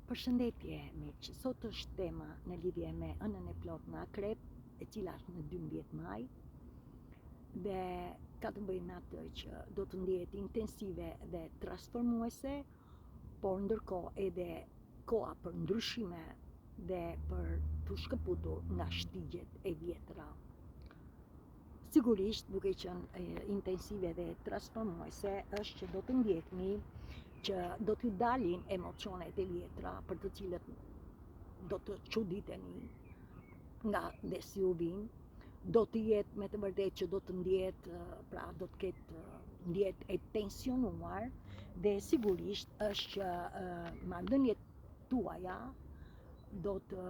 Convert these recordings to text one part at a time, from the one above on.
Përshëndetje miq, sot është tema në lidhje me ënën e plot në Akrep, e cila është në 12 maj, dhe ka të bëjë me atë që do të ndihet intensive dhe transformuese, por ndërkohë edhe koha për ndryshime dhe për të shkëputur nga shtigjet e vjetra. Sigurisht, duke qenë intensive dhe transformuese, është që do të ndjekni që do t'ju dalin emocionet e vjetra për të cilët do të çuditeni nga dhe si u vinë, do të jetë me të vërtetë që do të ndjehet, pra do të ketë ndjehet e tensionuar dhe sigurisht është që marrëdhëniet tuaja do të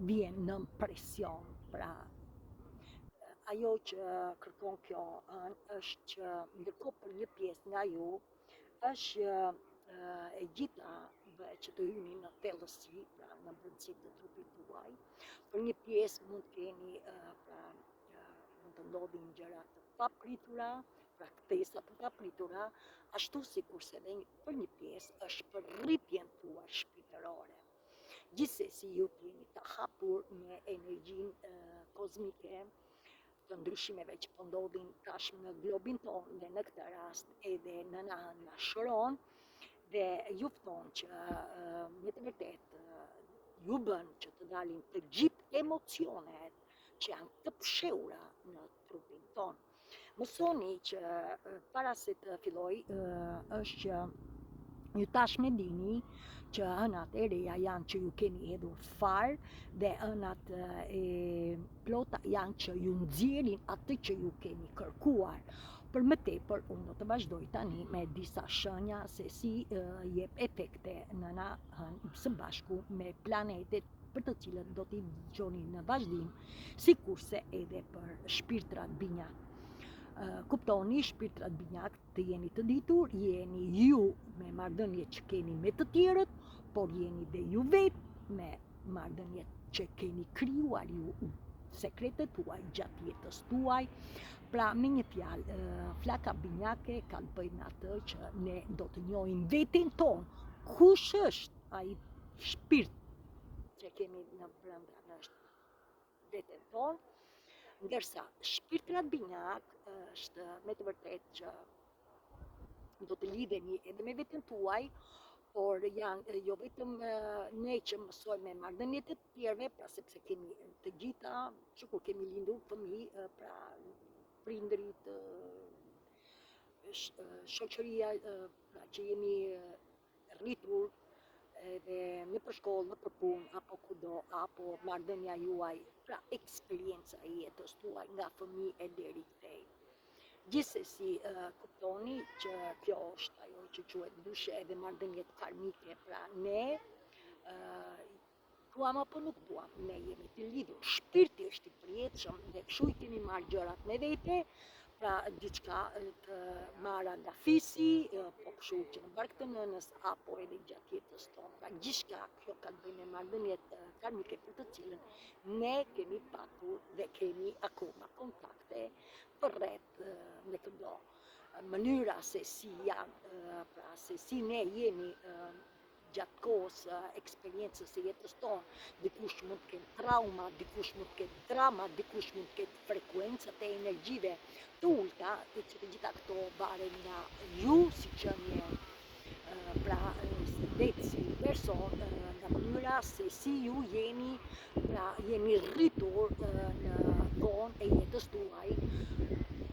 vjen në presion, pra ajo që kërkon kjo është që ndërkohë për një pjesë nga ju është e gjitha që të hyni në thellësi, pra në brendësi të trupit tuaj. Për një pjesë mund të keni mund të ndodhin gjëra të papritura, pra kthesa të papritura, ashtu sikurse edhe për një pjesë është për rritjen tuaj shpirtërore. Gjithsesi ju jeni të hapur me energjinë kozmike të ndryshimeve që po ndodhin tashmë në globin tonë dhe në këtë rast edhe në anën mashëron, dhe ju fton që me të vërtetë ju bën që të dalin të gjithë emocionet që janë të fshehura në trupin tonë. Mësoni që para se të filloj është që ju tashmë dini që ënat e reja janë që ju keni hedhur far dhe ënat e plota janë që ju nxjerrin atë që ju keni kërkuar. Për më tepër, unë do të vazhdoj tani me disa shenja se si jep efekte nëna së bashku me planetet për të cilët do t'i dëgjoni në vazhdim, sikurse edhe për shpirtrat binjak. Kuptoni, shpirtrat binjak të jeni të ditur, jeni ju me marrëdhëniet që keni me të tjerët, por jeni dhe ju vetë me marrëdhëniet që keni krijuar ju, sekretet tuaj gjatë jetës tuaj. Pra me një fjalë, flaka binjake ka të bëjë me atë që ne do të njohim veten tonë, kush është ai shpirt që kemi në brenda në veten tonë, ndërsa shpirtrat binjak është me të vërtetë që do të lidheni edhe me veten tuaj, por janë jo vetëm ne që mësojmë me marrëdhëniet e tjerëve, pra sepse kemi të gjitha, që kur kemi lindur fëmijë, pra prindërit, shoqëria pra që jemi rritur edhe në për shkollë, në për punë, apo kudo, apo marrëdhënia juaj, pra eksperienca e jetës tuaj nga fëmijë e deri këtej. Gjithsesi, kuptoni që kjo është ajo që quhet ndryshe edhe marrëdhëniet karmike, pra ne duam apo nuk duam, ne jemi të lidhur, shpirti është i përjetshëm dhe kështu i kemi marrë gjërat me vete, pra diçka të marra nga fisi, po kështu që në barkë të nënës, apo edhe gjatë jetës tonë. Pra gjithçka kjo ka të bëjë me marrëdhëniet karmike për të cilën ne kemi patur dhe kemi akoma kontakte përreth me këto mënyra se si janë, pra se si ne jemi gjatë kohës eksperiencës së jetës tonë. Dikush mund të ketë trauma, dikush mund të ketë drama, dikush mund të ketë frekuencat e energjive të ulta, që të gjitha këto varen nga ju si qenie, pra vetë si person, nga mënyra se si ju jeni, pra jeni rritur në kohën e jetës tuaj,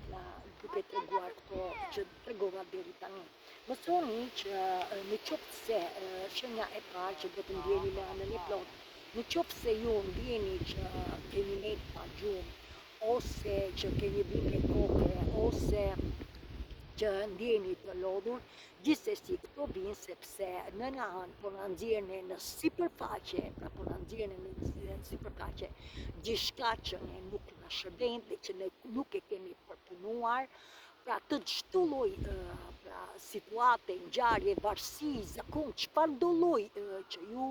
pra duke treguar këto që tregova deri tani. Mësoni që në qoftë se shenja e parë që do të ndjeni në anën e plotë, në qoftë se ju ndjeni që keni nejt pa gjumë, ose që keni dhimbje koke, ose që ndjeni të lodhur, gjithsesi këto vijnë sepse në anë po na nxjerrën në sipërfaqe, pra po na nxjerrën në sipërfaqe gjithçka që ne nuk na shërben dhe që ne nuk e kemi përpunuar. Pra të çdo lloj pra situate, ngjarje, varësi, zakon, çfarëdo lloj që ju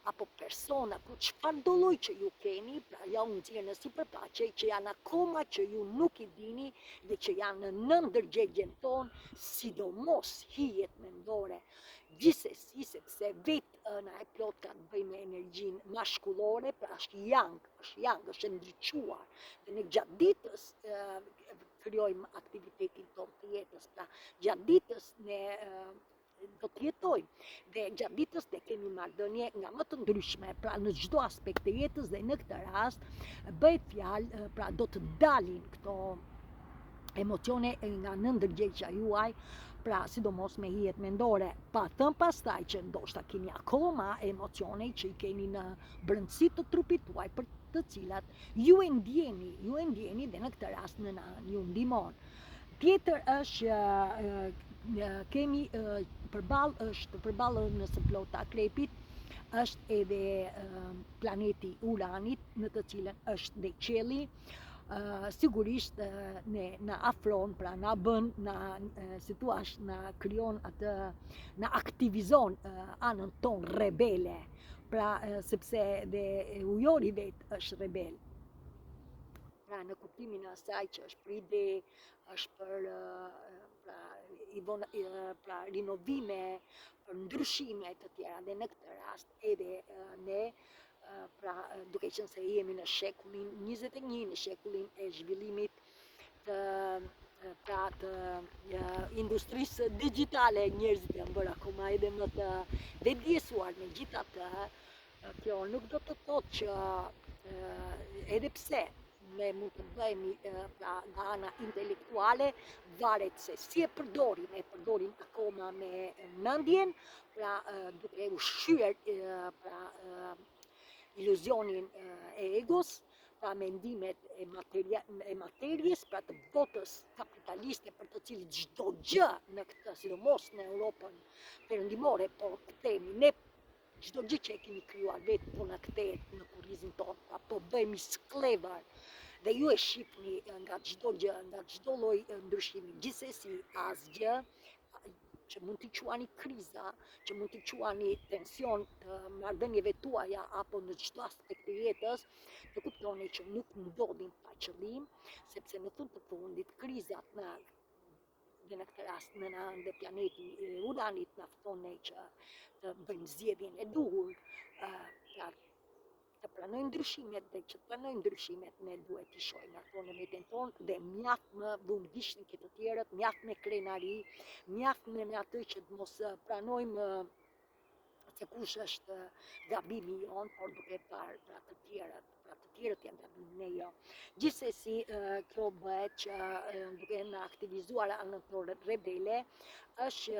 apo persona, po çfarëdo lloj që ju keni, pra ja u nxjerrë në sipërfaqe që janë akoma që ju nuk i dini dhe që janë në ndërgjegjen tonë, sidomos hijet mendore. Gjithsesi, sepse vetë na e plot ka të bëjë me energjinë maskullore, pra është është ndriçuar. Dhe ne gjatë ditës krijojmë aktivitetin tonë të jetës, pra gjatë ditës ne do të jetojmë. Dhe gjatë ditës ne kemi marrëdhënie nga më të ndryshme, pra në çdo aspekt të jetës dhe në këtë rast bëhet fjalë, pra do të dalin këto emocione nga nëndërgjegjja juaj, pra sidomos me hijet mendore, pa thënë pastaj që ndoshta keni akoma emocione që i keni në brendësi të trupit tuaj për të cilat ju e ndjeni dhe në këtë rast nëna ju ndihmon. Tjetër është kemi është përballë nëse plota krepit, është edhe planeti Uranit, në të cilën është dhe qielli. Sigurisht na afron, pra na bën, na krijon atë, na aktivizon anën tonë rebele, pra sepse dhe ujori vetë është rebel. Pra në kuptimin e asaj që është për ide, është për pra rinovime, për ndryshime të tjera, dhe në këtë rast edhe ne, pra duke qenë se jemi në shekullin 21, në shekullin e zhvillimit të industrisë digjitale, njerëzit janë bërë akoma edhe më të vetëdijsuar. Megjithatë, kjo nuk do të thotë që edhe pse ne mund të bëhemi pra nga ana intelektuale, varet se si e përdorim akoma me mendjen, pra duke ushqyer pra iluzionin e egos, pra mendimet e materjes, pra të botës kapitaliste, për të cilët çdo gjë në këtë, sidomos në Europën perëndimore, po kthehemi ne çdo gjë që e kemi krijuar vetë, po na kthehet në kurrizin tonë, pra po bëhemi sklevar. Dhe ju e shihni nga çdo gjë, nga çdo lloj ndryshimi. Gjithsesi, asgjë që mund t'i quani kriza, që mund t'i quani tension të marrëdhënieve tuaja apo në çdo aspekt të jetës, të kuptoni që nuk ndodhin pa qëllim, sepse në fund të fundit krizat dhe në këtë rast në anën dhe planeti Uranit na fton ne që të bëjmë zgjedhjen e duhur, të pranojmë ndryshimet, dhe që të pranojmë ndryshimet ne duhet t'i shohim ato në veten tonë, dhe mjaft më vëmdishni ke të tjerët, mjaft me krenari, mjaft me atë që të mos pranojmë se kush është gabimi jon, por duke parë pra të tjerët janë gabimi, ne jo. Gjithsesi, kjo bëhet që duke na aktivizuar anën tonë rebele, është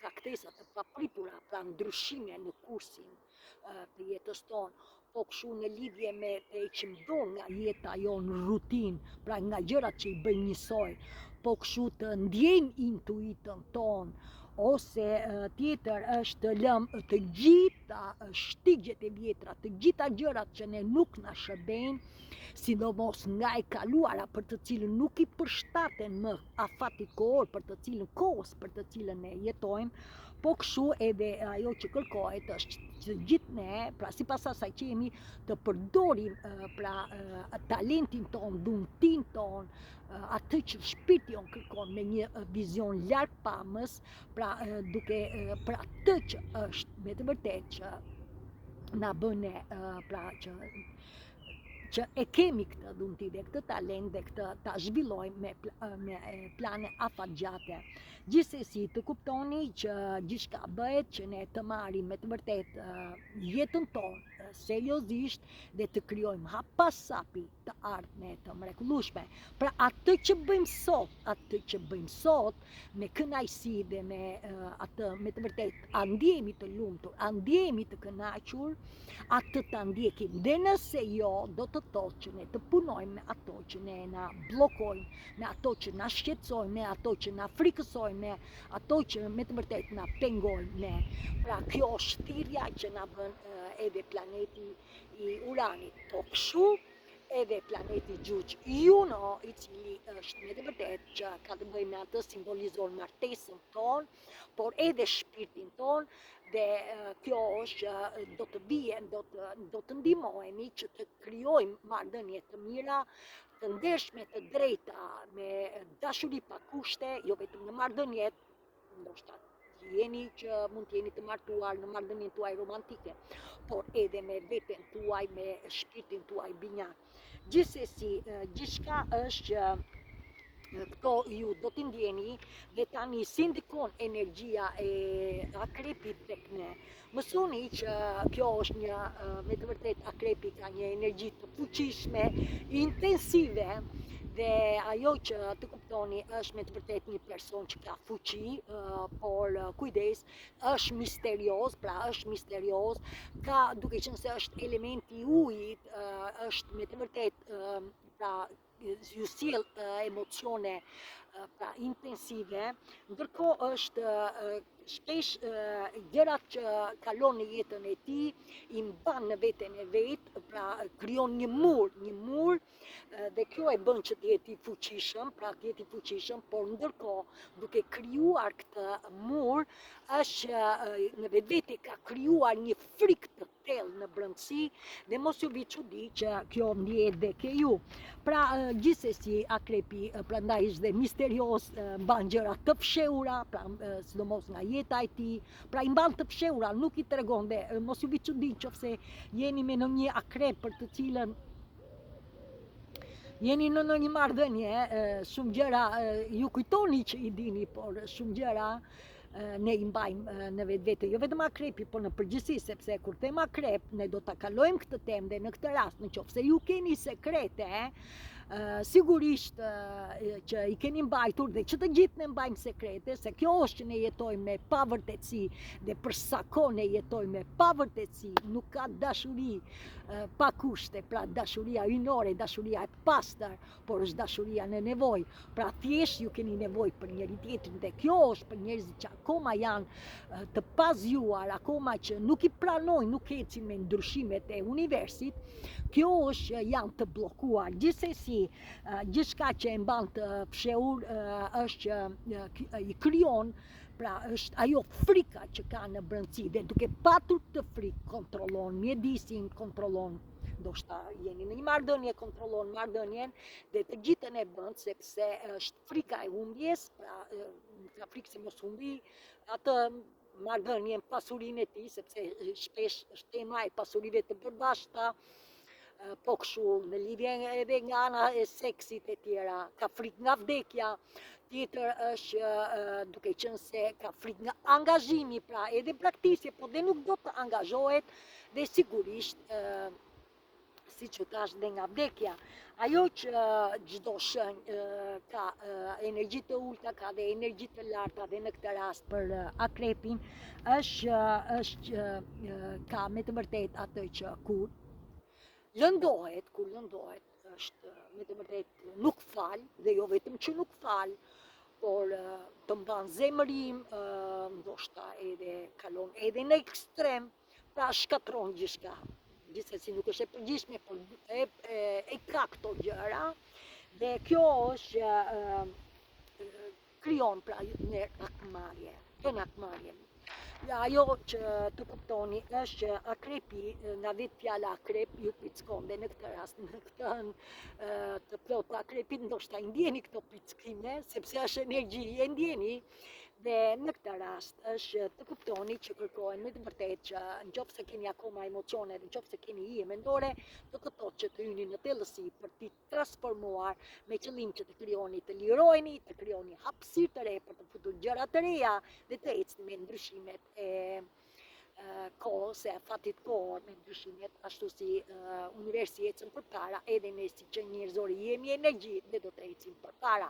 praktesa të papritura, pra ndryshime në kursin të jetës tonë, po kështu në lidhje me të heqim nga jeta jonë rutinë, pra nga gjërat që i bëjmë njësoj, po kështu të ndjejmë intuitën tonë, ose tjetër është të lëmë të gjitha shtigjet e vjetra, të gjitha gjërat që ne nuk na shërbejnë, sidomos nga e kaluara, për të cilën nuk i përshtaten më afatit kohor, për të cilën kohës për të cilën ne jetojmë, po kështu edhe ajo që kërkohet është që gjithë ne, pra sipas asaj që jemi, të përdorim pra talentin ton, dhuntin ton, atë që shpirti jon kërkon, me një vizion largpamës, pra duke për atë që është me të vërtetë që na bën ne, pra që e kemi këtë dhunti dhe këtë talent dhe këtë ta zhvillojmë me plane afatgjate. Gjithsesi, të kuptoni që gjithçka bëhet që ne të marrim me të vërtetë jetën tonë seriozisht dhe të krijojmë hap pas hapi të ardhme të mrekullueshme. Pra atë që bëjmë sot me kënaqësi dhe me atë me të vërtetë, a ndjehemi të lumtur, a ndjehemi të kënaqur, atë ta ndjekim. Dhe nëse jo, do të thotë që ne të punojmë me ato që ne na bllokojnë, me ato që na shqetësojnë, me ato që na frikësojnë, me ato që me të vërtetë na pengojnë ne. Pra kjo është thirrja që na bën edhe planeti i Uranit, po kështu edhe planeti Gjugjë Juno, i cili është me të vërtetë që ka të bëjë me atë, simbolizon martesën tonë, por edhe shpirtin tonë, dhe kjo është që do të bien, do të ndihmohemi që të krijojmë marrëdhënie të mira, të ndershme, të drejta, me dashuri pa kushte, jo vetëm në marrëdhëniet, ndoshta jeni që mund të jeni të martuar në marrëdhënien tuaj romantike, por edhe me veten tuaj, me shpirtin tuaj binjar. Gjithsesi, gjithçka është këto ju do t'i ndjeni dhe tani si ndikon energjia e akrepit tek ne. Mësoni që kjo është një, me të vërtet akrepi ka një energji të fuqishme, intensive, dhe ajo që të kuptoni është me të vërtet një person që ka fuqi, por kujdes, është misterios, pra është misterios, ka duke qenë se është elementi ujit, është me të vërtet, pra ju sjell emocione pra intensive, ndërkohë është shpesh gjërat që kalon në jetën e tij i mban në veten e vet, pra krijon një mur, dhe kjo e bën që të jetë i fuqishëm, pra të jetë i fuqishëm, por ndërkohë duke krijuar këtë mur, është në vetvete ka krijuar një frikë të thellë në brendësi dhe mos ju vi çudi që kjo ndjehet dhe ke ju. Pra gjithsesi akrepi prandaj është dhe misterios, mban gjëra të fshehura, pra sidomos nga jeta e tij, pra i mban të fshehura, nuk i tregon dhe mos ju vi çudi nëse jeni me në një akrep për të cilën jeni në një marrëdhënie, shumë gjëra ju kujtoni që i dini, por shumë gjëra ne i mbajmë në vetvete, jo vetëm akrepi, por në përgjithësi, sepse kur them akrep, ne do ta kalojmë këtë temë dhe në këtë rast, nëse ju keni sekrete, sigurisht që i keni mbajtur dhe që të gjithë ne mbajmë sekrete, se kjo është që ne jetojmë me pavërtetësi dhe për sa kohë ne jetojmë me pavërtetësi, nuk ka dashuri pa kushte, pra dashuria hyjnore, dashuria e pastër, por është dashuria në nevojë. Pra thjesht ju keni nevojë për njëri tjetrin dhe kjo është për njerëzit që akoma janë të pazgjuar, akoma që nuk i pranojnë, nuk ecin me ndryshimet e universit, kjo është që janë të bllokuar. Gjithsesi, gjithçka që e mban të fshehur është që i krijon, pra është ajo frika që ka në brendësi dhe duke patur të frikë kontrollon mjedisin, kontrollon, ndoshta jeni në një marrëdhënie, kontrollon marrëdhënien dhe të gjithën e bën sepse është frika e humbjes, pra ka frikë se mos humbi atë marrëdhënien, pasurinë e tij, sepse shpesh është tema e pasurive të përbashkëta, po kështu në lidhje edhe nga ana e seksit e tjera, ka frikë nga vdekja, tjetër është duke qenë se ka frikë nga angazhimi, pra edhe praktikisje, po dhe nuk do të angazhohet dhe sigurisht, siç u thash, dhe nga vdekja. Ajo që çdo shenjë ka energji të ulta, ka dhe energji të larta dhe në këtë rast për akrepin është ka me të vërtet atë që kur lëndohet, është me të vërtet nuk fal, dhe jo vetëm që nuk fal, por të mban zemërim, ndoshta edhe kalon edhe në ekstrem, pra shkatron gjithçka. Gjithsesi nuk është e përgjithshme, por e ka këto gjëra dhe kjo është krijon pra një akmarrje, ajo që të kuptoni është që akrepi, nga vetë fjala akrep, ju pickon dhe në këtë rast, në këtë të plot akrepit, ndoshta i ndjeni këto pickime, sepse është energji, e ndjeni, dhe në këtë rast është të kuptoni që kërkohen me të vërtet që nëse keni akoma emocione, nëse keni hije mendore, do të thotë që të hyni në thellësi për t'i transformuar me qëllim që të krijoni, të liroheni, të krijoni hapësirë të re për të futur gjëra të reja dhe të ecni me ndryshimet e kohës, e fatit kohër me ndryshimet, ashtu si universi ecën përpara, edhe ne si që njerëzori jemi energji dhe do të ecim përpara.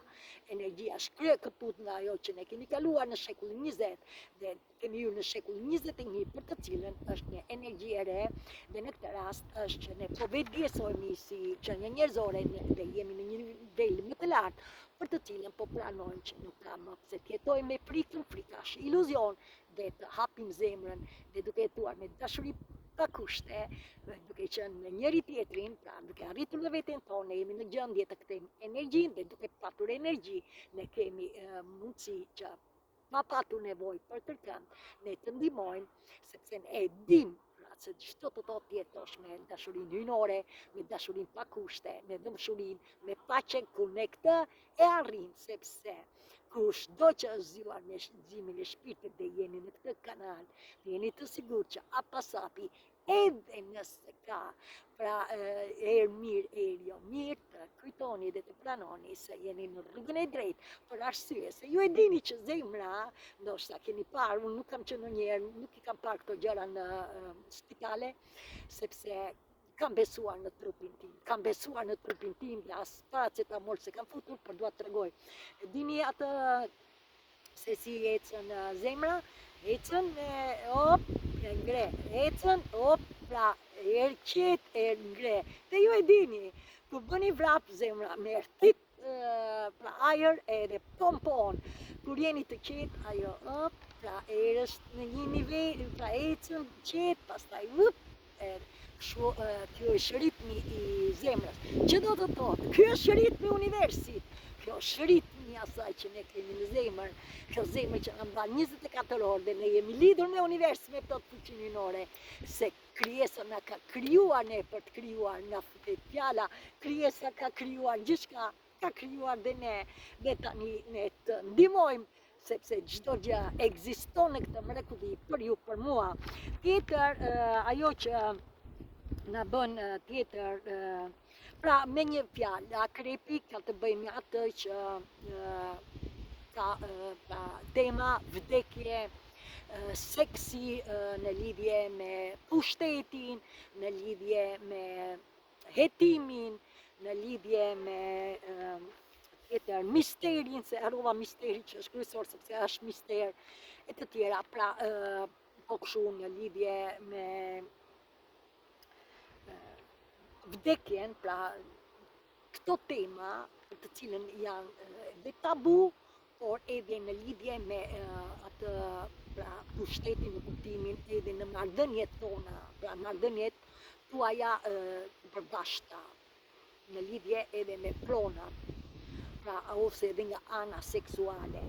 Energjia shkrye kaput nga ajo që ne kemi kaluar në shekullin 20 dhe kemi hyrë në shekullin 21 për të cilën është një energji e re dhe në këtë rast është që ne po vetëdijsohemi si qenie njerëzore dhe jemi në një nivel më të lartë për të cilën po pranojmë që nuk ka më pse të jetojmë me frikën, frika është iluzion, dhe të hapim zemrën dhe duke jetuar me dashuri pa kushte, duke qenë në njëri tjetrin, pra duke arritur në veten tonë, ne jemi në gjendje të kthejmë energjinë dhe duke patur energji, ne kemi mundësi që pa patur nevojë për tërkënd, ne të ndihmojmë, sepse ne e dim, se çdo të thotë jetosh me dashurinë hyjnore, me dashurinë pa kushte, me dëmshurinë, me paqen ku ne këtë e arrin, sepse kushdo që është zgjuar me gjimin e shpirtit dhe jeni në këtë kanal, jeni të sigurt që apasapi edhe nëse ka pra erë mirë, erë jo mirë, të kujtoni dhe të pranoni se jeni në rrugën e drejtë, për arsye se ju e dini që zemra, ndoshta keni parë, unë nuk kam qenë ndonjëherë, nuk i kam parë këto gjëra në spitale, sepse kam besuar në trupin tim, kam besuar në trupin tim dhe as paracetamol se kam futur, por dua të tregoj. E dini atë se si ecën zemra, ecën hop, e ngre, ecën hop, pra erë qet, erë ngre. Dhe ju e dini, kur bëni vrap zemra merr tip pra ajër edhe pompon. Kur jeni të qetë, ajo hop, pra erës në një nivel, pra ecën qetë, pastaj kjo është ritmi i zemrës. Që do të thotë, kjo është ritmi i universit, kjo është ritmi asaj që ne kemi në zemër, kjo zemër që na mban 24 orë dhe ne jemi lidhur me univers me plot fuqinë hyjnore, se krijesa na ka krijuar ne për të krijuar nga fjala, krijesa ka krijuar gjithçka, ka krijuar dhe ne, dhe tani ne të ndihmojmë sepse çdo gjë ekziston në këtë mrekulli për ju, për mua. Tjetër, ajo që na bën tjetër, pra me një fjalë, akrepi ka të bëjë me atë që ka pra tema vdekje, seksi në lidhje me pushtetin, në lidhje me hetimin, në lidhje me tjetër misterin, se harrova misteri që është kryesor sepse është mister e të tjera, pra po kështu në lidhje me vdekjen, pra këto tema të cilën janë dhe tabu, por edhe në lidhje me atë pra pushtetin në kuptimin edhe në marrëdhëniet tona, pra marrëdhëniet tuaja përbashkëta, në lidhje edhe me pronat, pra ose edhe nga ana seksuale.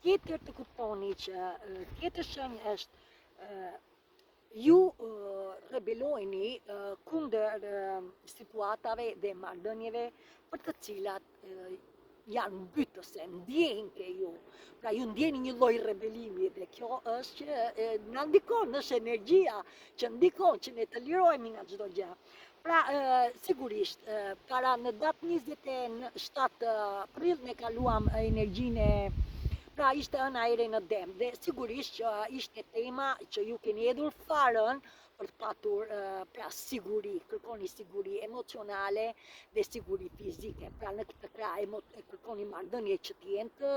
Tjetër të kuptoni që tjetër shenjë është ju rebeloheni kundër situatave dhe marrëdhënieve për të cilat janë mbytëse, ndjehen ke ju. Pra ju ndjeni një lloj rebelimi dhe kjo është që na ndikon, është energjia që ndikon që ne të lirohemi nga çdo gjë. Pra sigurisht, para në datë 27 prill ne kaluam energjinë pra ishte ëna ere në dem dhe sigurisht që ishte tema që ju keni hedhur farën për të patur pra siguri, kërkoni siguri emocionale dhe siguri fizike. Pra në këtë krah kërkoni marrëdhënie që të jenë të,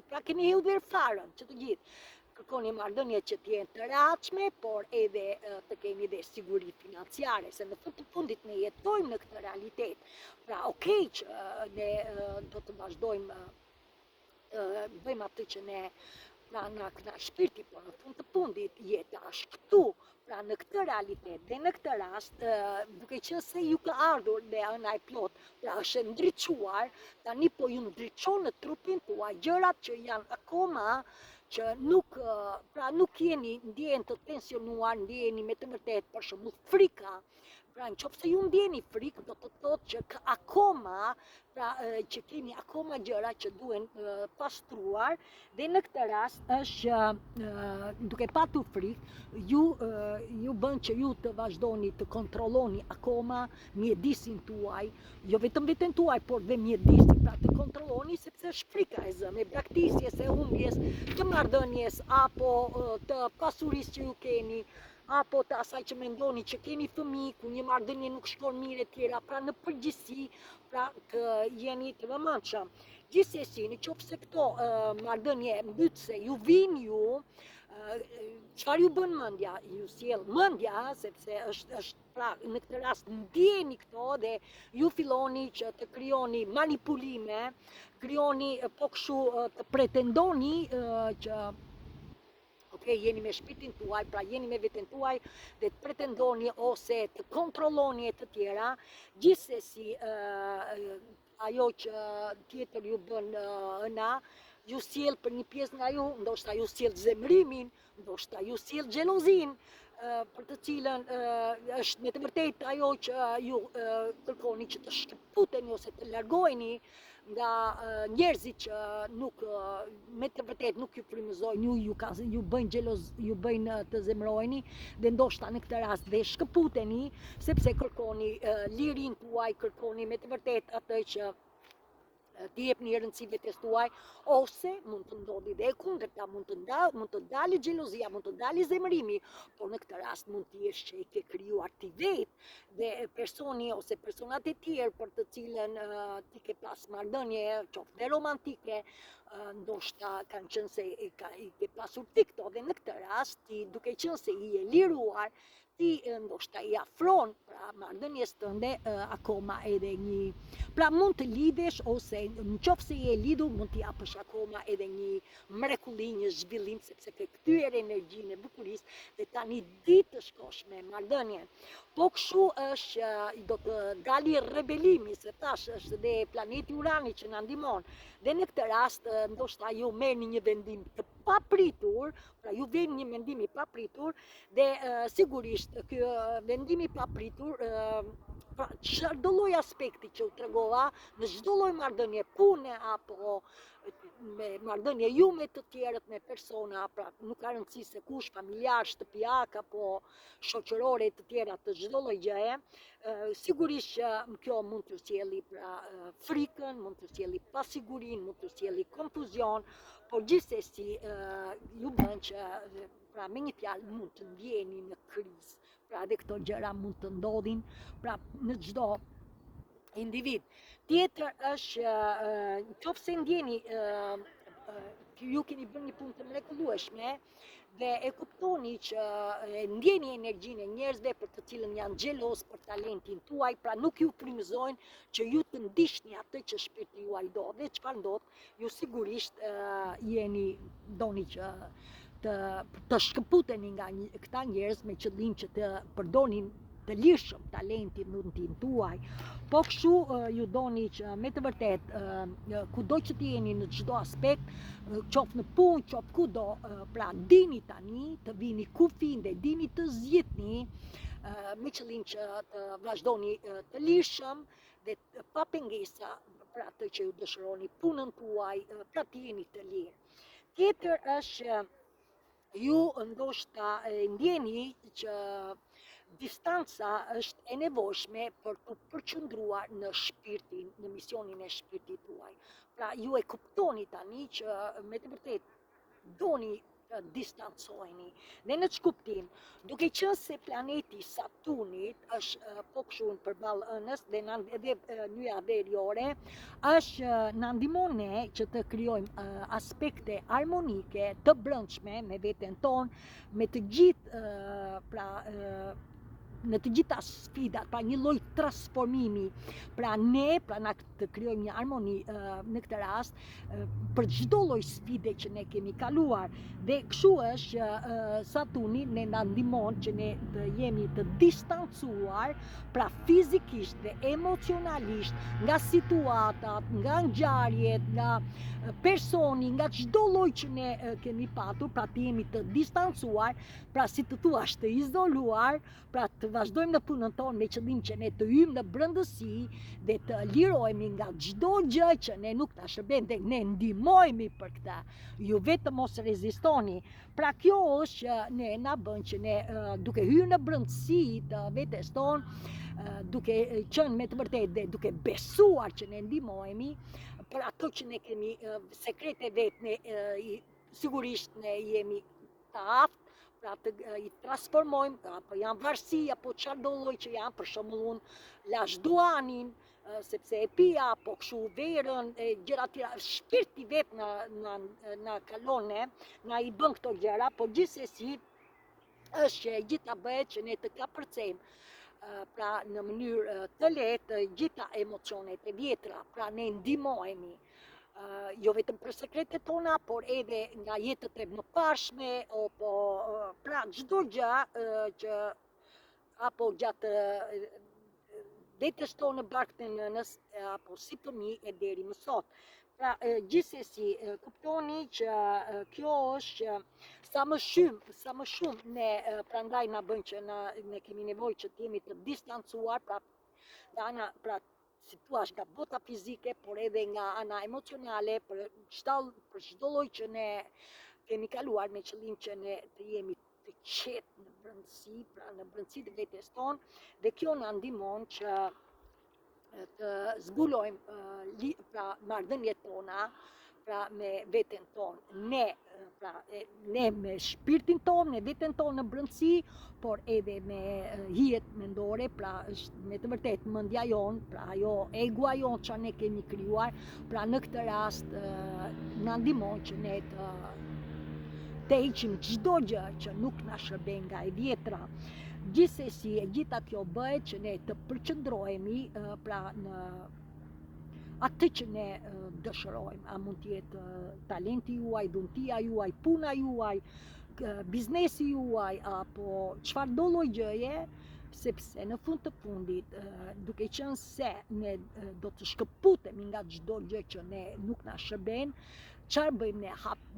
pra keni hedhur farën që të gjithë. Kërkoni marrëdhënie që të jenë të rehatshme, por edhe të keni dhe siguri financiare, se në fund të fundit ne jetojmë në këtë realitet. Pra okej që ne do të vazhdojmë bëjmë atë që ne pra nga shpirti, por në fund të fundit jeta është këtu, pra në këtë realitet dhe në këtë rast, duke qenë se ju ka ardhur dhe ëna e plot, pra është ndriçuar, tani po ju ndriçon në trupin tuaj gjërat që janë akoma që nuk, pra nuk jeni, ndjeni të tensionuar, ndjeni me të vërtetë për shembull frika. Pra nëse ju ndjeni frikë, do të thotë që akoma, pra që keni akoma gjëra që duhen pastruar dhe në këtë rast është duke patur frikë, ju bën që ju të vazhdoni të kontrolloni akoma mjedisin tuaj, jo vetëm veten tuaj, por dhe mjedisin, pra të kontrolloni sepse është frika e zënë, e braktisjes, e humbjes, të marrëdhënies apo të pasurisë që ju keni, apo të asaj që mendoni që keni fëmijë, ku një marrëdhënie nuk shkon mirë e tjera, pra në përgjithësi, pra të jeni të vëmendshëm. Gjithsesi, nëse këto marrëdhënie mbytëse ju vijnë ju, çfarë ju bën mendja? Ju sjell mendja, sepse është pra në këtë rast ndjeni këto dhe ju filloni që të krijoni manipulime, krijoni po kështu të pretendoni që jeni me shpirtin tuaj, pra jeni me veten tuaj dhe të pretendoni ose të kontrolloni e të tjera, gjithsesi ajo që tjetër ju bën ëna, ju sjell për një pjesë nga ju, ndoshta ju sjell zemrimin, ndoshta ju sjell xhelozin, për të cilën është me të vërtetë ajo që ju kërkoni që të shkëputeni ose të largoheni nga njerëzit që nuk me të vërtetë nuk ju frymëzojnë, ju bëjnë xheloz, ju bëjnë të zemroheni dhe ndoshta në këtë rast dhe shkëputeni sepse kërkoni lirin tuaj, kërkoni me të vërtetë atë që t'i jepni rëndësi vetes tuaj, ose mund të ndodhi dhe e kundërta, mund të dalë xhelozia, mund të dalë zemërimi, por në këtë rast mund të jesh që i ke krijuar ti vetë dhe personi ose personat e tjerë për të cilën ti ke pas marrëdhënie, qoftë romantike, ndoshta kanë qenë se i ke pasur ti këto dhe në këtë rast ti duke qenë se i e liruar ti ndoshta i afron pra marrëdhënies tënde akoma edhe një pra mund të lidhesh ose në qoftë se je lidhur mund t'i japësh akoma edhe një mrekulli, një zhvillim sepse ke kthyer energjinë e bukurisë dhe tani ditë të shkosh me marrëdhënie. Po kështu është do të dali rebelimi, se tash është dhe planeti Urani që na ndihmon. Dhe në këtë rast ndoshta ju merrni një vendim të papritur, pra ju vjen një mendim i papritur dhe sigurisht ky vendim i papritur pra çdo lloj aspekti që u tregova në çdo lloj marrëdhënie pune apo me marrëdhënie ju me të tjerët me persona, pra nuk ka rëndësi se kush, familjar, shtëpiak apo shoqërore të tjera të çdo lloj gjëje, sigurisht që kjo mund t'ju sjelli pra frikën, mund t'ju sjelli pasigurinë, mund t'ju sjelli konfuzion, por gjithsesi ju bën që pra me një fjalë mund të ndjeni në krizë. Pra dhe këto gjëra mund të ndodhin pra në çdo individ. Tjetër është nëse ndjeni ju keni bërë një punë të mrekullueshme dhe e kuptoni që ndjeni energjinë e njerëzve për të cilën janë xheloz për talentin tuaj, pra nuk ju frymëzojnë që ju të ndiqni atë që shpirti juaj do. Dhe çfarë ndodh? Ju sigurisht doni që të shkëputeni nga këta njerëz me qëllim që të përdonin të lirshëm talentin mundin tuaj. Po kështu ju doni që me të vërtet kudo që të jeni në çdo aspekt, qoftë në punë, qoftë kudo, pra dini tani të vini kufin dhe dini të zgjidhni me qëllim që të vazhdoni të lirshëm dhe pa pengesa për atë që ju dëshironi punën tuaj, pra të jeni të lirë. Tjetër është ju ndoshta ndjeni që distanca është e nevojshme për të përqendruar në shpirtin, në misionin e shpirtit tuaj. Pra ju e kuptoni tani që me të vërtetë doni distancoheni. Dhe në ç'kuptim, duke qenë se planeti Saturnit është po kështu përballë ënës dhe nyja veriore, është na ndihmon ne që të krijojmë aspekte harmonike të brendshme me veten tonë, me të gjithë pra në të gjitha sfidat, pra një lloj transformimi. Pra ne, pra na të krijojmë një harmoni në këtë rast për çdo lloj sfide që ne kemi kaluar. Dhe kështu është Saturni ne na ndihmon që ne të jemi të distancuar, pra fizikisht dhe emocionalisht nga situatat, nga ngjarjet, nga personi, nga çdo lloj që ne kemi patur, pra të jemi të distancuar, pra si të thuash të izoluar, pra të vazhdojmë në punën tonë me qëllim që ne të hyjmë në brendësi dhe të lirohemi nga çdo gjë që ne nuk ta shërben dhe ne ndihmojmë për këtë. Ju vetëm mos rezistoni. Pra kjo është që ne na bën që ne duke hyrë në brendësi të vetes tonë, duke qenë me të vërtetë dhe duke besuar që ne ndihmojemi për ato që ne kemi sekrete vetë, ne sigurisht ne jemi të aftë pra të i transformojmë, apo janë varësi, apo çfarëdo lloj që janë, për shembull unë lash duanin, sepse e pija, apo kështu verën, gjëra tjera, shpirti vetë na kalon ne, na i bën këto gjëra, por gjithsesi është që e gjitha bëhet që ne të kapërcejmë pra në mënyrë të lehtë gjitha emocionet e vjetra, pra ne ndihmohemi. Jo vetëm për sekretet tona, por edhe nga jetët e mëparshme, apo pra çdo gjë që apo gjatë vetës tonë barkë të nënës, apo si fëmijë e deri më sot. Pra, gjithsesi, kuptoni që kjo është që sa më shumë ne prandaj na bën që ne kemi nevojë që të jemi të distancuar, pra nga ana, pra si thua, nga bota fizike, por edhe nga ana emocionale, për çdo lloj që ne kemi kaluar me qëllim që ne të jemi të qetë në brendësi, pra në brendësi të vetes tonë, dhe kjo na ndihmon që të zbulojmë pra marrëdhëniet tona, pra me veten tonë, ne me shpirtin tonë, me veten tonë në brendësi, por edhe me hijet mendore, pra është me të vërtet mendja jonë, pra ajo egua jonë që ne kemi krijuar, pra në këtë rast na ndihmon që ne të heqim çdo gjë që nuk na shërben nga e vjetra. Gjithsesi, e gjitha kjo bëhet që ne të përqendrohemi pra në atë që ne dëshirojmë. A mund të jetë talenti juaj, dhuntia juaj, puna juaj, biznesi juaj, apo çfarëdo lloj gjëje, sepse në fund të fundit, duke qenë se ne do të shkëputemi nga çdo gjë që ne nuk na shërben, çfarë bëjmë ne?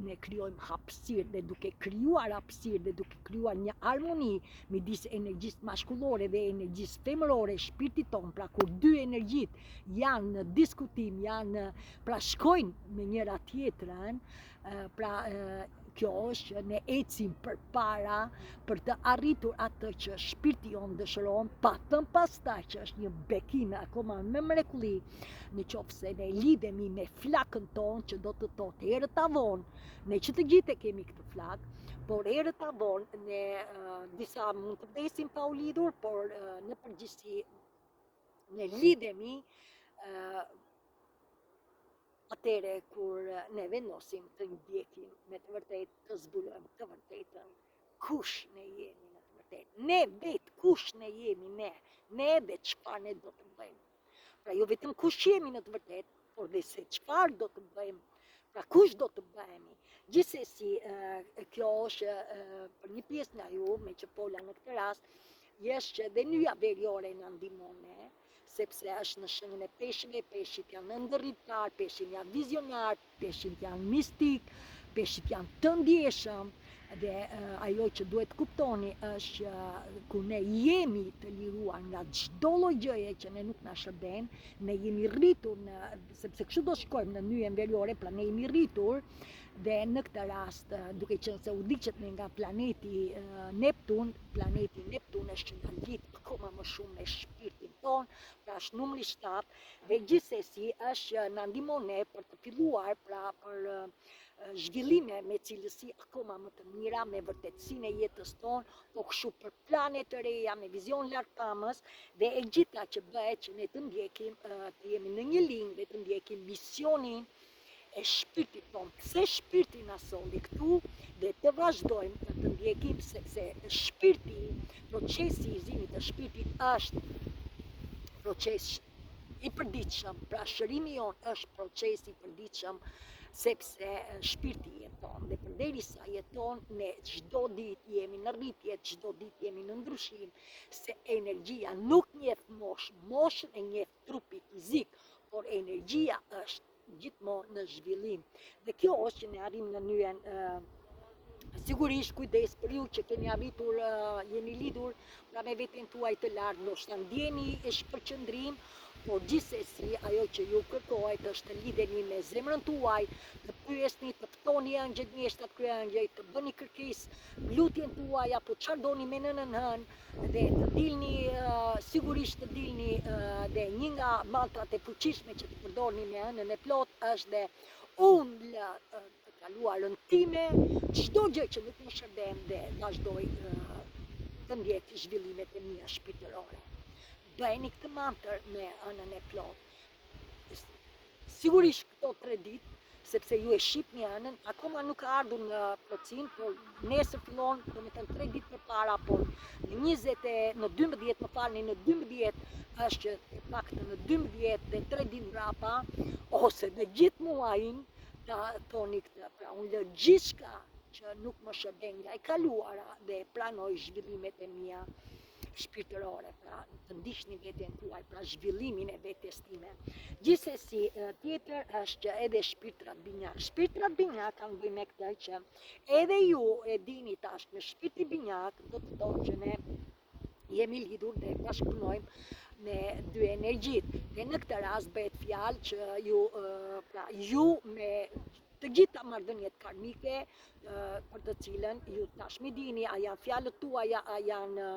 Ne krijojmë hapësirë, dhe duke krijuar hapësirë dhe duke krijuar një armoni midis energjisë maskullore dhe energjisë femërore, shpirtit tonë, pra kur dy energjit janë në diskutim, pra shkojnë me njëra tjetrën, pra kjo është që ne ecim përpara për të arritur atë që shpirti jonë dëshiron, patëm pastaj që është një bekim akoma me mrekulli, në qoftë se ne lidhemi me flakën tonë, që do të thotë herët avon, ne që të gjithë e kemi këtë flak, por herët avon ne disa mund të vdesin pa u lidhur, por në përgjithësi ne lidhemi atëre kur ne vendosim të ndjekim me të vërtet, të zbulojmë të vërtetën, kush ne jemi në të vërtet. Ne vetë kush ne jemi ne dhe çfarë ne do të bëjmë. Pra jo vetëm kush jemi në të vërtet, por dhe se çfarë do të bëjmë, pra kush do të bëhemi. Gjithsesi, kjo është për një pjesë nga ju, me që pola në këtë rast, jesh që dhe nyja veriore në ndihmon ne, sepse është në shenjën e peshqive, peshqit janë ndërritar, peshqit janë vizionar, peshqit janë mistik, peshqit janë të ndjeshëm, dhe ajo që duhet kuptoni është që kur ne jemi të liruar nga çdo lloj gjëje që ne nuk na shërben, ne jemi rritur sepse kështu do shkojmë në nyjen veriore, pra ne jemi rritur. Dhe në këtë rast, duke qenë se udhëhiqet nga planeti Neptun është që na lidh akoma më shumë me shpirtin ton, pra është numri 7, dhe gjithsesi është që na ndihmon ne për të filluar, pra për zhvillime me cilësi akoma më të mira, me vërtetësinë e jetës tonë, po kështu për plane të reja, me vizion lartpamës, dhe e gjitha që bëhet që ne të ndjekim, të jemi në një linjë dhe të ndjekim misionin e shpirtit tonë. Pse shpirti na solli këtu, dhe të vazhdojmë të ndjekim, sepse shpirti, procesi i zimit të shpirtit është proces i përditshëm, pra shërimi jonë është proces i përditshëm, sepse shpirti jeton, dhe përderisa jeton, ne çdo ditë jemi në rritje, çdo ditë jemi në ndryshim, se energjia nuk njeh moshën e njeh trupi fizik, por energjia është gjithmonë në zhvillim. Dhe kjo është që ne arrim në nyjen, sigurisht kujdes për ju që keni arritur, jeni lidhur pra me veten tuaj të lartë, ndoshta ndjeni shpërqendrim, por gjithsesi ajo që ju kërkohet është të lidheni me zemrën tuaj, të pyesni, të ftoni angjëjt mjeshtrat kryeangjëj, të bëni kërkesë lutjen tuaj apo çfarë doni me nënën hën, dhe të dilni, sigurisht të dilni, dhe një nga mantrat e fuqishme që të përdorni me hënën e plot është dhe unë lë të kaluarën time, çdo gjë që nuk më shërben, dhe vazhdoj të ndjek zhvillimet e mia shpirtërore. Bëheni këtë mantër me hënën e plot. Sigurisht këto 3 ditë, sepse ju e shihni hënën, akoma nuk ka ardhur në plotësinë, por nesër fillon, domethënë 3 ditë përpara, por në 12, më falni, në 12 është që e paktën në 12 dhe 3 ditë mbrapa, ose në gjithë muajin, ta thoni këtë, pra unë lë gjithçka që nuk më shërben nga e kaluara dhe pranoj zhvillimet e mia shpirtërore, pra të ndiqni veten tuaj, pra zhvillimin e vetes time. Gjithsesi, tjetër është që edhe shpirtrat binjak. Shpirtrat binjak kanë bëjmë me këtë që edhe ju e dini tash me shpirti binjak do të thotë që ne jemi lidhur dhe bashkëpunojmë me dy energjit. Dhe në këtë rast bëhet fjalë që ju me të gjitha marrëdhëniet karmike për të cilën ju tashmë dini, a janë fjalët tuaja, a janë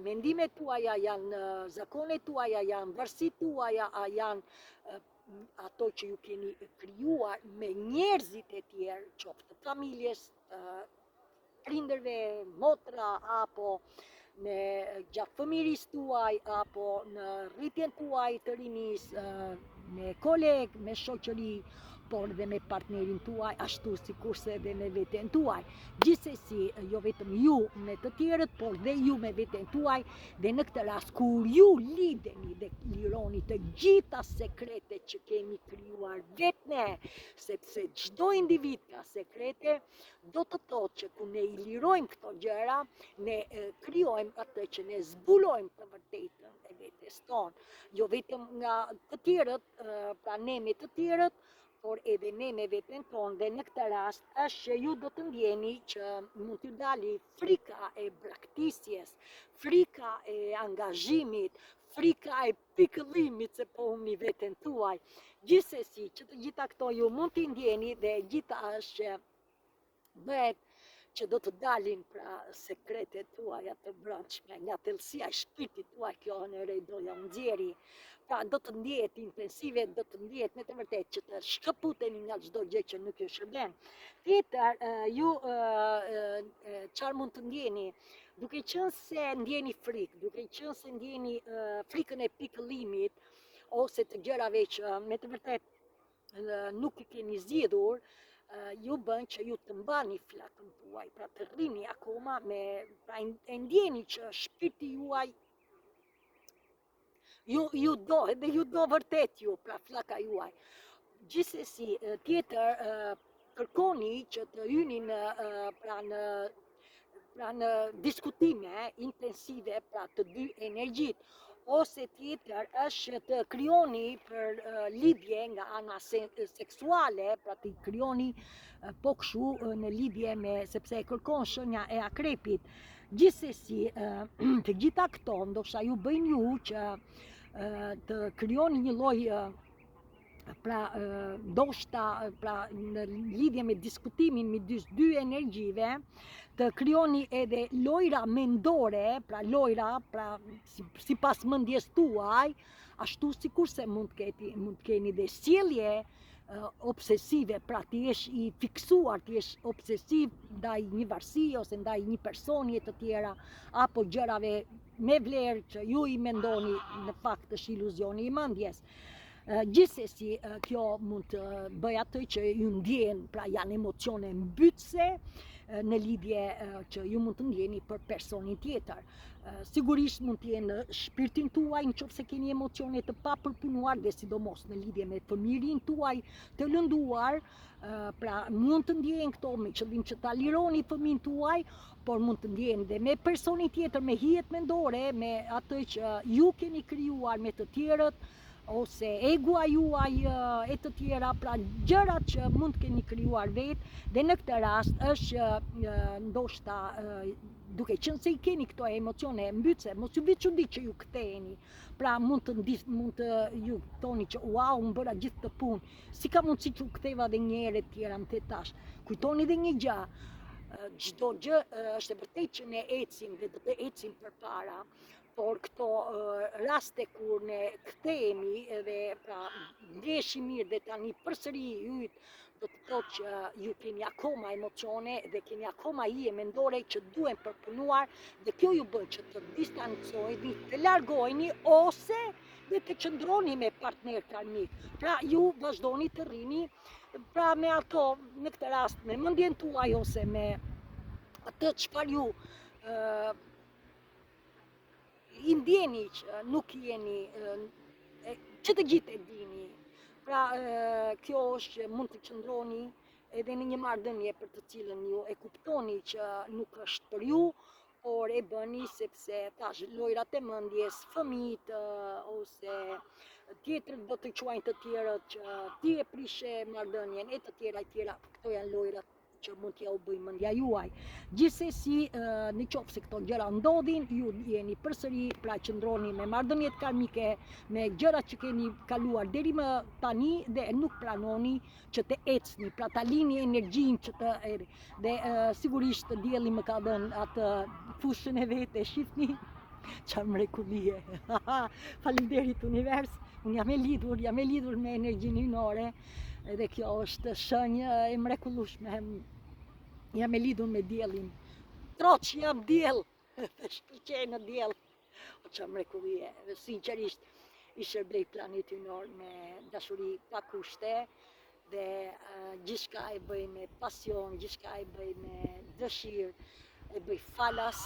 mendimet tuaja, janë zakonet tuaja, janë varësit tuaja, a janë ato që ju keni krijuar me njerëzit e tjerë, qoftë të familjes, prindërve, motra, apo në gjatë fëmirisë tuaj, apo në rritjen tuaj të rinis, me kolegë, me shoqëri, por dhe me partnerin tuaj, ashtu sikurse dhe me veten tuaj. Gjithsesi, jo vetëm ju me të tjerët, por dhe ju me veten tuaj, dhe në këtë rast kur ju lidheni dhe lironi të gjitha sekretet që kemi krijuar vetë ne, sepse çdo individ ka sekrete, do të thotë që kur ne i lirojmë këto gjëra, ne krijojmë atë që ne zbulojmë të vërtetën e vetes tonë, jo vetëm nga të tjerët, pra ne me të tjerët, por edhe ne me veten tonë, dhe në këtë rast është që ju do të ndjeni që mund t'ju dali frika e braktisjes, frika e angazhimit, frika e pikëllimit se po humni veten tuaj. Gjithsesi, që të gjitha këto ju mund t'i ndjeni dhe gjitha është që bëhet që do të dalin pra sekretet tuaja të brendshme, nga thellësia e shpirtit tuaj, kjo në rej doja nxjerri. Pra do të ndjehet intensive, do të ndjehet me të vërtet që të shkëputeni nga çdo gjë që nuk ju shërben. Tjetër, ju çfarë mund të ndjeni? Duke qenë se ndjeni frikë, duke qenë se ndjeni frikën e pikëllimit, ose të gjërave që me të vërtet nuk i keni zgjidhur, ju bën që ju të mbani flakën tuaj, pra të rrini akoma pra e ndjeni që shpirti juaj ju do, edhe ju do vërtet ju, pra flaka juaj. Gjithsesi, tjetër, kërkoni që të hyni në diskutime intensive pra të dy energjit, ose tjetër është të krijoni për lidhje nga ana seksuale, pra të krijoni po kështu në lidhje sepse e kërkon shenja e akrepit. Gjithsesi, të gjitha këto ndoshta ju bëjnë ju që të krijoni një lloj ndoshta në lidhje me diskutimin midis dy energjive, të krijoni edhe lojra mendore, pra lojra, sipas mendjes tuaj, ashtu sikurse mund të keni dhe sjellje obsesive, pra ti jesh i fiksuar, ti jesh obsesiv ndaj një varësie ose ndaj një personi e të tjera, apo gjërave me vlerë që ju i mendoni në fakt është iluzioni i mendjes. Gjithsesi, kjo mund të bëj atë që ju ndjen, pra janë emocione mbytëse në lidhje që ju mund të ndjeni për personin tjetër. Sigurisht mund të jenë në shpirtin tuaj nëse keni emocione të papërpunuar, dhe sidomos në lidhje me fëmirin tuaj të lënduar, pra mund të ndjehen këto me qëllim që ta lironi fëmin tuaj, por mund të ndjehen dhe me personin tjetër, me hijet mendore, me atë që ju keni krijuar me të tjerët, ose egua juaj e të tjera, pra gjërat që mund të keni krijuar vetë, dhe në këtë rast është ndoshta duke qenë se i keni këto emocione mbytëse, mos ju bëj çudi që ju ktheheni. Pra mund të ju thoni që wow, më bëra gjithë të punë. Si ka mundësi që u ktheva edhe një herë të tjera më tash. Kujtoni edhe një gjë. Çdo gjë është e vërtetë që ne ecim dhe do të ecim përpara, por këto raste kur ne kthehemi edhe pra ndjeshi mirë dhe tani përsëri hyjt, do të thotë që ju keni akoma emocione dhe keni akoma hije mendore që duhen përpunuar, dhe kjo ju bën që të distancoheni, të largoheni ose dhe të qëndroni me partner karmik. Pra ju vazhdoni të rrini pra me ato, në këtë rast me mendjen tuaj ose me atë çfarë ju i ndjeni që nuk jeni, që të gjithë e dini. Pra kjo është që mund të qëndroni edhe në një marrëdhënie për të cilën ju e kuptoni që nuk është për ju, por e bëni sepse tash lojrat e mendjes, fëmijët ose tjetër do të quajnë të tjerët që ti e prishe marrëdhënien e të tjera, këto janë lojrat që mund t'ja u bëj mendja juaj. Gjithsesi, në qoftë se këto gjëra ndodhin, ju jeni përsëri, pra qëndroni me marrëdhëniet karmike, me gjërat që keni kaluar deri më tani dhe nuk pranoni që të ecni, pra ta lini energjinë që të dhe sigurisht dielli më ka dhënë atë fushën e vet, e shihni çfarë mrekullie. Faleminderit univers. Unë jam e lidhur me energjinë hynore dhe kjo është shenjë e mrekullueshme. Jam e lidhur me diellin. Troç jam diell. Shkëlqej në diell. O çfarë mrekullie. Sinqerisht i shërbej planet hynor me dashuri pa kushte dhe gjithçka e bëj me pasion, gjithçka e bëj me dëshirë, e bëj falas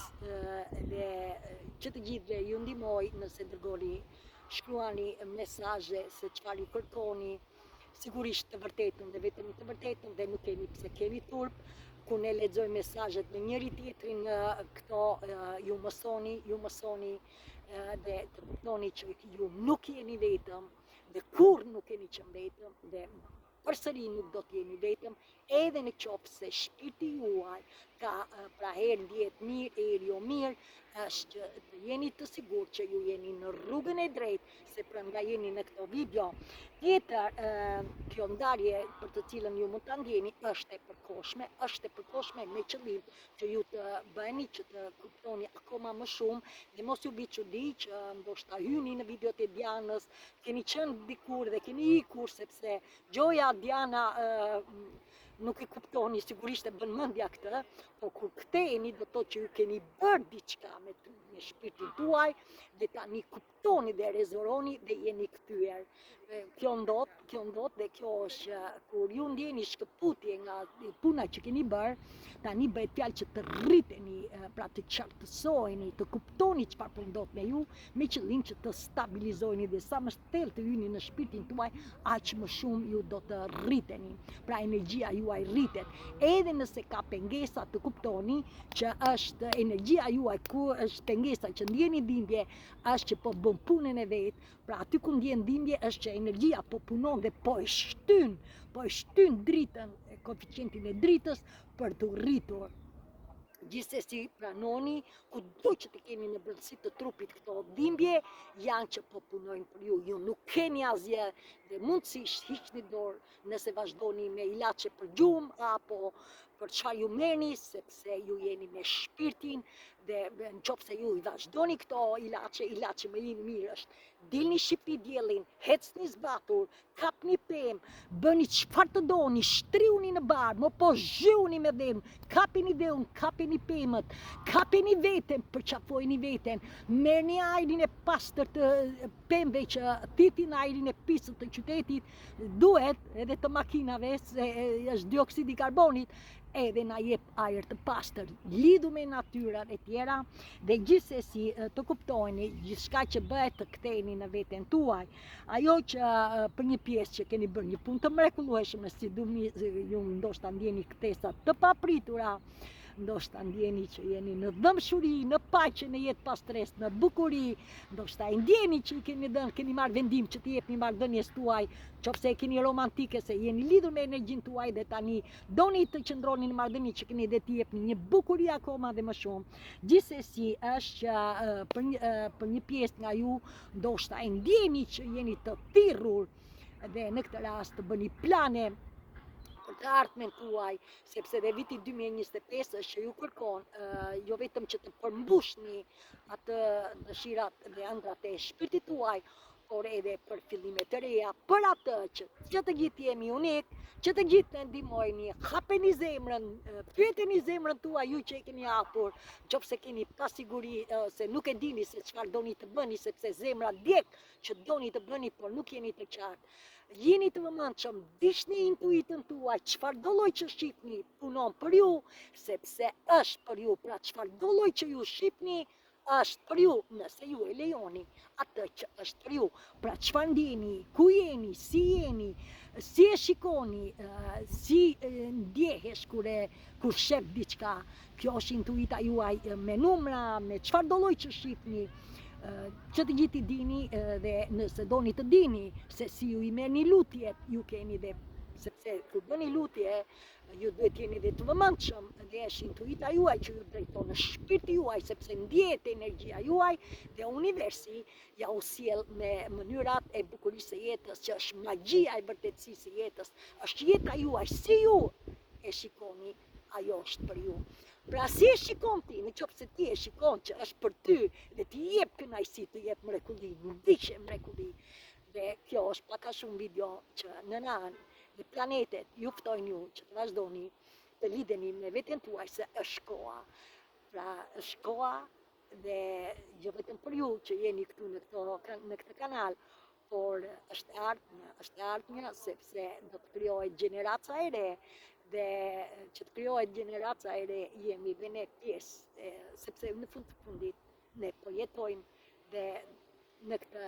dhe që të gjithëve ju ndihmoj nëse dërgoni, shkruani mesazhe se çfarë ju kërkoni, sigurisht të vërtetën dhe vetëm të vërtetën dhe nuk keni pse keni turp, ku ne lexoj mesazhet me njëri tjetrin, këto ju mësoni dhe të kuptoni që ju nuk jeni vetëm dhe kur nuk keni qenë vetëm dhe përsëri nuk do t'jeni vetëm, edhe në qoftë se shpirti juaj ka pra herë ndjehet mirë, herë jo mirë, është që të jeni të sigurt që ju jeni në rrugën e drejtë, se prandaj jeni në këtë video. Tjetër, kjo ndarje për të cilën ju mund ta ndjeni është e përkohshme me qëllim që ju të bëni që të kuptoni akoma më shumë dhe mos ju bëj çudi që ndoshta hyni në videot e Dianës, keni qenë dikur dhe keni ikur sepse gjoja Diana nuk e kuptoni, sigurisht e bën mendja këtë, por kur ktheheni do të thotë që ju keni bërë diçka me shpirtin tuaj dhe tani kuptoni dhe rezononi dhe jeni kthyer. Kjo ndodh dhe kjo është kur ju ndjeni shkëputje nga puna që keni bërë, tani bëhet fjalë që të rriteni, pra të qartësoheni, të kuptoni çfarë po ndodh me ju, me qëllim që të stabilizoheni dhe sa më thellë të hyni në shpirtin tuaj, aq më shumë ju do të rriteni. Pra energjia juaj rritet. Edhe nëse ka pengesa, të kuptoni që është energjia juaj ku është pengesa që ndjeni dhimbje, është që po bën punën e vet. Pra aty ku ndjen dhimbje është që energjia po punon dhe po e shtyn dritën, koeficientin e dritës për të rritur. Gjithsesi pranoni, kudo që të keni në brendësi të trupit këto dhimbje, janë që po punojnë për ju. Ju nuk keni asgjë dhe mundësisht hiqni dorë nëse vazhdoni me ilaçe për gjumë apo për çfarë ju merrni, sepse ju jeni me shpirtin dhe në qoftë se ju i vazhdoni këto ilaçe më i mirë është dilni shipni diellin, hecni zbatur, kapni pemë, bëni çfarë të doni, shtriuni në barë, më po zhyuni me dhemë, kapini dheun, kapini pemët, kapini veten, përqafojni veten, merrni ajrin e pastër të pemëve që thitin ajrin e pisët të qytetit, duhet edhe të makinave se është dioksidi i karbonit, edhe na jep ajër të pastër, lidhu me natyrën e tjera dhe gjithsesi të kuptojni gjithçka që bëhet të ktheheni në veten tuaj. Ajo që për një pjesë që keni bërë një punë të mrekullueshme, si ju ndoshta ndjeni ktesa të papritura, ndoshta ndjeni që jeni në dëmshuri, në paqe, në jetë pa stres, në bukuri, ndoshta e ndjeni që keni marrë vendim që t'i jepni marrëdhënies tuaj, qofse e keni romantike se jeni lidhur me energjinë tuaj dhe tani doni të qëndroni në marrëdhënie që keni dhe t'i jepni një bukuri akoma dhe më shumë. Gjithsesi është që për një pjesë nga ju ndoshta e ndjeni që jeni të thirrur dhe në këtë rast të bëni plane për të ardhmen tuaj, sepse dhe viti 2025 është që ju kërkon jo vetëm që të përmbushni atë dëshirat dhe ëndrat e shpirtit tuaj, por edhe për fillime të reja, për atë që të gjithë jemi unik, që të gjithë të ndihmojni, hapeni zemrën, pyeteni zemrën tuaj ju që e keni hapur, qofse keni pasiguri se nuk e dini se çfarë doni të bëni, sepse zemra djeg që doni të bëni, por nuk jeni të qartë. Jeni të vëmendshëm, dishni intuitën tuaj, çfarë do lloj që shihni punon për ju, sepse është për ju, pra çfarë do lloj që ju shihni, është për ju, nëse ju e lejoni atë që është për ju. Pra çfarë ndjeni, ku jeni, si jeni, si e shikoni, si ndjehesh kur shef diçka. Kjo është intuita juaj me numra, me çfarë do lloj që shihni. Që të gjithë i dini dhe nëse doni të dini se si ju i merrni lutjet, ju keni dhe sepse kur bëni lutje, ju duhet jeni dhe të vëmendshëm dhe është intuita juaj që ju drejton në shpirti juaj, sepse ndjehet energjia juaj dhe universi ja u sjell me mënyrat e bukurisë së jetës, që është magjia e vërtetësisë së jetës, është jeta juaj, si ju e shikoni, ajo është për ju. Pra si e shikon ti, në qoftë se ti e shikon që është për ty dhe ti jep kënaqësi, ti jep mrekulli, ndihje mrekulli. Dhe kjo është pak a shumë video që në anë dhe planetet ju ftojnë ju që të vazhdoni të lidheni me veten tuaj se është koha. Pra është koha dhe jo vetëm për ju që jeni këtu në këtë kanal, por është ardhmja sepse do të krijohet gjeneraca e re dhe që të krijohet gjeneraca e re jemi dhe ne pjesë, sepse në fund të fundit ne po jetojmë dhe në këtë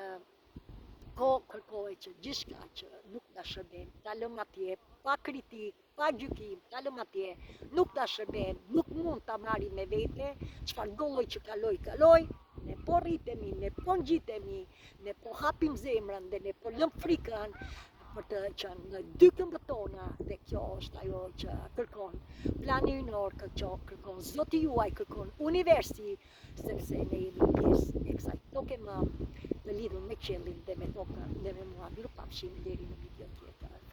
kërkohet që gjithçka që nuk na shërben, ta lëmë atje, pa kritik, pa gjykim, ta lëmë atje, nuk na shërben, nuk mund ta marrim me vete, çfarë do lloj që kaloj, ne po rritemi, ne po ngjitemi, ne po hapim zemrën dhe ne po lëm frikën për të qenë në dy këmbët tona dhe kjo është ajo që kërkon plani ynor, kërkon Zoti juaj, kërkon universi, sepse ne jemi pjesë e kësaj toke më të lidhur me qiellin dhe me tokën dhe me mua. Mirupafshim deri në video tjetër.